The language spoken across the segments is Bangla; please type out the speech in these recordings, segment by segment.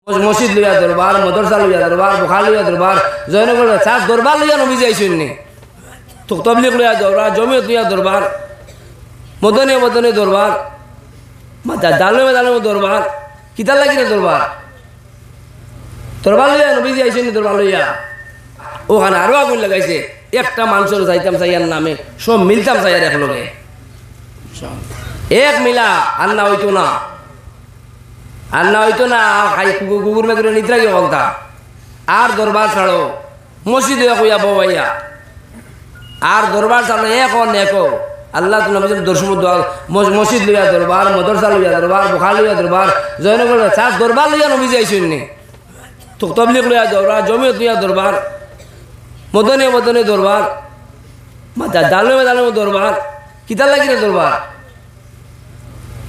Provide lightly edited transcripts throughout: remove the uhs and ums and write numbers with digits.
মসজিদ লইয়া দরবার, মদরসা লইয়া দরবার, বুখার লইয়া দরবার, জয়নগর চার দরবার লইয়া নবী যাইছেন নি। তবলিগ লইয়া দরবার, জমিয়ত লইয়া দরবার, মদনে মদনে দরবার, দালমে দালমে দরবার, কিতার লাগি না দরবার, দরবার লইয়া নবী যাইছেন দরবার লইয়া। ওখানে আরো আগুন লাগাইছে, একটা মানুষের যাইতাম চাইয়ার নামে সব মিলতাম চাইয়ার এক লগে, এক মিলা আন্না হইতো না, আন্না হইতো না। কুকুর মেঘরে নিদ্রা গিয়ে বলতা আর দরবার ছাড়ো মসজিদ কইয়া বইয়া আর দরবার ছাড়ো এক আল্লাহ দর্শন মসজিদ লইয়া দরবার, মদরসা লইয়া দরবার, বুখার লইয়া দরবার, জয়নগর চার দরবার লইয়া নবী যাইছেন নি। তবলিগ লইয়া দরবার, জমিয়ত লইয়া দরবার, মদনে মদনে দরবার, দালমে দালমে দরবার, কিতার লাগি না দরবার,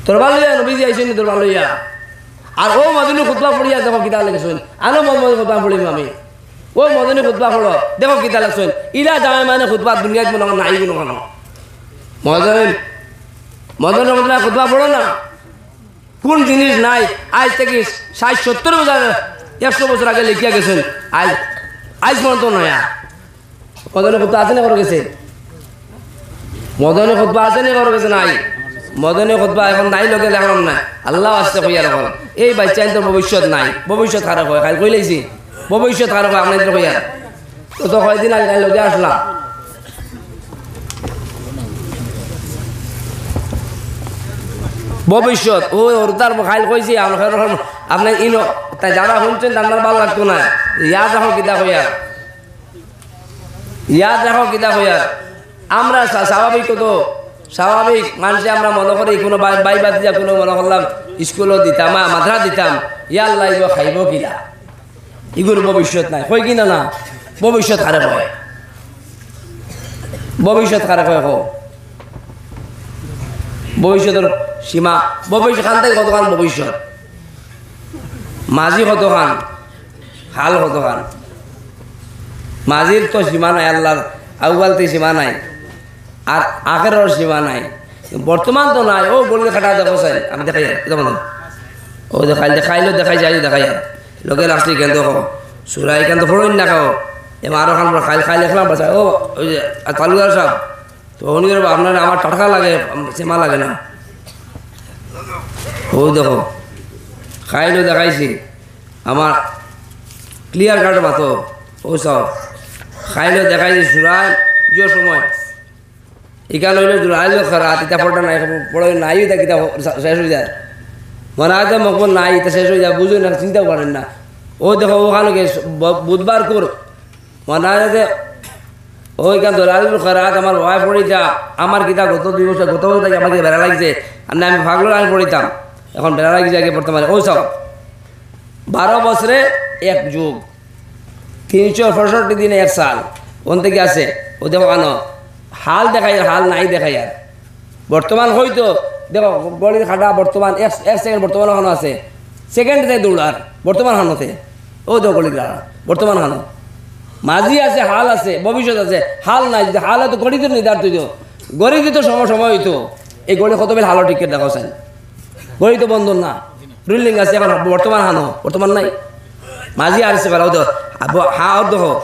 দরবার লইয়া নবী যাইছেন দরবার লইয়া। আর ও মদনী খুতবা পড়িয়া দেখো কিতা লেগেছেন, আনো মদনী খুতবা পড়িম আমি, ও মদনী খুতবা পড়ো দেখো কিতা লেগেছেন। ইলা জামাই মানে খুতবা দুনিয়াত মনে নাই কোনো কেন মদনী খুতবা পড়ো না। কোন জিনিস নাই আজ থেকে 60-70 বছর 100 বছর আগে লিখিয়া গেছেন, আজ পর্যন্ত নয়া মদনী খুতবা আছে না করে গেছে, মদনী খুতবা আছে না করে গেছে নাই, মদনী খুতবা এখন নাই লগে লাগলাম না। আল্লাহ আসতে কইয়া রাখল এই বাচ্চা তো ভবিষ্যৎ নাই, ভবিষ্যৎ খারাপ হয় খাই কইলেছি ভবিষ্যৎ খারাপ হয় আপনাদের কইয়া তো কয়দিন আগে নাই লগে আসলাম। ভবিষ্যৎ ওই ওরতার খাইল কইছি আপনার ইনো তাই যারা শুনছেন আপনার ভালো লাগতো না। ইয়াদ রাখো কিতা কইয়া, ইয়াদ রাখো কিতা কইয়া। আমরা স্বাভাবিক তো স্বাভাবিক মানুষে আমরা মনে করি কোনো বাই বাদ দিয়া কোনো মনে করলাম স্কুলও দিতাম মাদ্রা দিতাম ইয়ার লাইব খাইব কিনা, এগুলো ভবিষ্যৎ নাই কই কিনা না, ভবিষ্যৎ খারাপ হয়, ভবিষ্যৎ খারাপ হয়। ভবিষ্যতের সীমা ভবিষ্যৎ খান থেকে কতখান ভবিষ্যৎ, মাঝি কতখান, হাল কতখান, মাঝির তো সীমা নাই, আল্লাহর আউবালতে সীমা নাই, আর আখেরের সীমা নাই, বর্তমান তো নাই। ও গলির খাটা দেখো চাই আমি দেখাই যেমন ও দেখাইলো দেখাই যাই দেখাই লোকের আসলি কেন দেখো সুরাই কেন তো ফোড়ই না খাও এবার আরো খান খাই দেখলাম বাসা ও ওই যে তালুদার সাহেব তো উনি আপনার আমার টাটকা লাগে সীমা লাগে না। ও দেখো খাইলো দেখাইছি আমার ক্লিয়ার কাট মাতো ও সব খাইলো দেখাইছি সুরাই যে সময় ইকাল হইলে জুড়াইলো খারাপ ইতা পড়টা নাই পড়ে নাই তা কিতা শেষ হয়ে যায় মনে হয় মকবল নাই তা শেষ হয়ে যায় বুঝুন না চিন্তাও করেন না। ও দেখো ওখানে বুধবার কর মনে হয় যে ওইখান জুড়াইলো খারাপ আমার ভয় পড়ে যা আমার কিতা গত 2 বছর গত বছর থেকে আমাকে বেড়া লাগছে আর না আমি ভাগলো আমি পড়িতাম এখন বেড়া লাগছে আগে পড়তে পারে। ও সব 12 বছরে 1 যুগ 365 দিনে 1 সাল ওন থেকে আছে। ও দেখো কেন হাল দেখাই হাল নাই দেখাই আর বর্তমান হয়তো দেখো গলির খাটা বর্তমান 1 সেকেন্ড বর্তমান হানো আছে সেকেন্ড তাই দৌড়ার বর্তমান হানোতে ও দেখো গলির খাটা বর্তমান হানো মাঝি আছে হাল আছে ভবিষ্যৎ আছে হাল নাই যদি হাল হয়তো গড়ি তো নিদার তুই গড়ি দিত সময় হইতো এই গড়ি কত বেল হালো টিকিট দেখাছেন গড়ি তো বন্ধন না রুলিং আছে এখন বর্তমান হানো বর্তমান নাই মাঝি আর আছে বেলা হা দেখো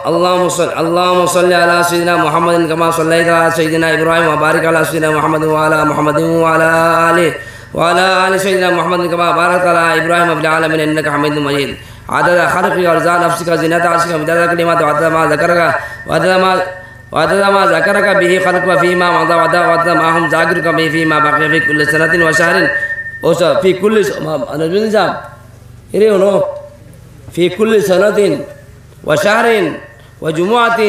اللهم صل على سيدنا محمد كما صليت على سيدنا ابراهيم وبارك على سيدنا محمد وعلى محمد وعلى ال سيدنا محمد كما باركت على ابراهيم في العالمين انك حميد مجيد عدد خلقك ورضا نفسك زينة عرشك ومداد كلمات وعدد ما ذكرك به خلقك فيما مضى وعدد ما هم ذاكرك به فيما بقي في كل سنة وشهر في كل في كل سنة وشهر وجمعة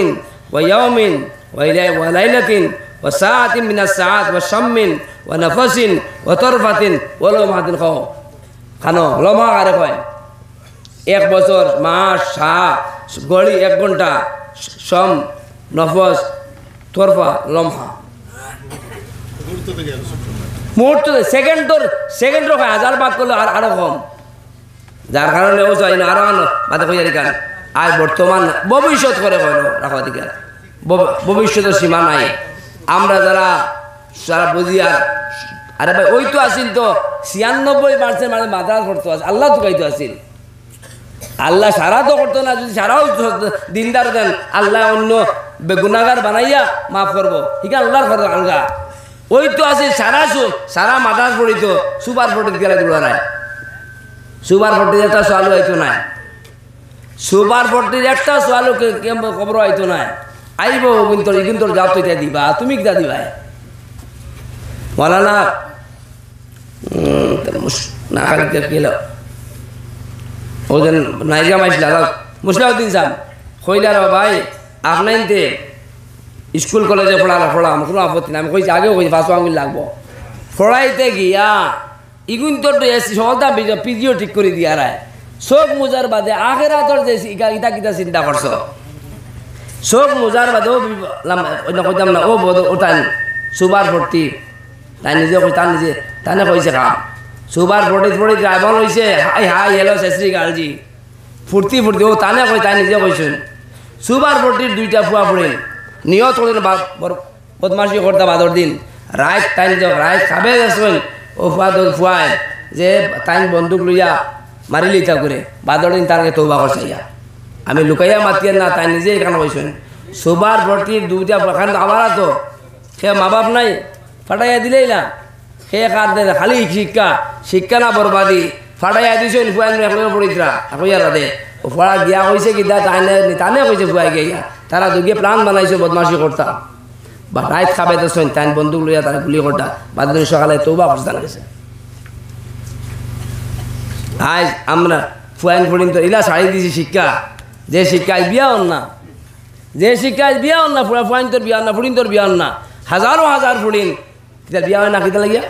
ويوم وليلة وساعة من الساعات وشم ونفس وطرفة ولمحة খানো লমহা আরে কয় 1 বছর মাস সাত গড়ি 1 ঘন্টা সম নফস তরফা লমহা মুহূর্ত সেকেন্ড হয় 1000 বাদ করলে আরো কম যার কারণে ও চাই না আরো বাদে কইয়ারি কারণ আর বর্তমান ভবিষ্যৎ করে রাখা অধিকার ভবিষ্যতের সীমা নাই। আমরা যারা বুঝি আর আরে ভাই ওই তো আসিল তো 96% মানে মাদ্রাস পড়তো আছে, আল্লাহ তো গাইতো আসিল। আল্লাহ সারা তো করতো না, যদি সারাও দিনদার দেন আল্লাহ অন্য বেগুনাগার বানাইয়া মাফ করবো, ঠিক আছে আল্লাহর ফরজ আলগা। ওই তো আছে সারা মাদ্রাস পড়িত, সুপার ফটির গেলে দূরা নাই, সুপার ফটির একটা সোয়ালু হইতো না, সুপার ফটির একটা সোয়ালু খবর হইতো না। আইব কিন্তু যাও তো এটা দিবা, তুমি কিটা দিবা মৌলানা না গেল ওদের নাইজা মাইছিল মুসলাউদ্দিন সাহেব কইলার ভাই আপনাইতে স্কুল কলেজে পড়া আমার কোনো আপত্তি না, আমি কইছি আগেও কইছি 5 আঙুল লাগবো পড়াইতে গিয়া ইগুন তোর সহজা পিজিও ঠিক করে দিয়া রায় সব মুজার বাদে আখেরা তোর যে ইটা কিতা চিন্তা করছ সব মুজার বাদে কইতাম না ও ওটাই সুবার ভর্তি তাই নিজে তার নিজে তানে কইছে কাম সুবার ফটি ড্রাইভার হয়েছে হাই হেলো শ্রী গালজি ফুর্তি ও তানে কই তাই নিজে কইছেন সুবার ফটির 2টা ফুয়া পড়েন নিয়ত করেন বদমাসি করতে বাদর দিন রাত তাই রাত খাবে আসবেন ও ফুয়ায় যে তাই বন্দুক লইয়া মারিলি ইচ্ছা করে বাদর দিন তারকে তৌবা করছে আমি লুকাইয়া মাতিয়ার না তাই নিজে এখানে কইছেন সুবার ফটির 2টা খান আমার তো সে মা বাপ নাই ফাটাইয়া দিলেই না সে কার দে খালি শিক্ষা না বরবাদি ফাটাইয়া দিছেন ফুয়াই পড়িতরা আকইয়ার দে ও ফড়া গিয়া কইছে কি দা টানে কইছে ফুয়াই গিয়া তারা দুগে প্লান বানাইছে বদমাশি করতা বা রাত খাবে তো শোন তাই বন্দুক লইয়া তারা গুলি করতা বাদ দিন সকালে তৌবা করতে গেছে। আজ আমরা ফুয়াইন ফুড়িন তো ইলা ছাড়ি দিছি শিক্ষা, যে শিক্ষায় বিয়া হন না, যে শিক্ষায় বিয়া হন না ফুয়াইন তোর বিয়া হন না, ফুড়িন তোর বিয়া হন না, হাজার ফুড়িন বিয়া হয় না কিতা লাগিয়া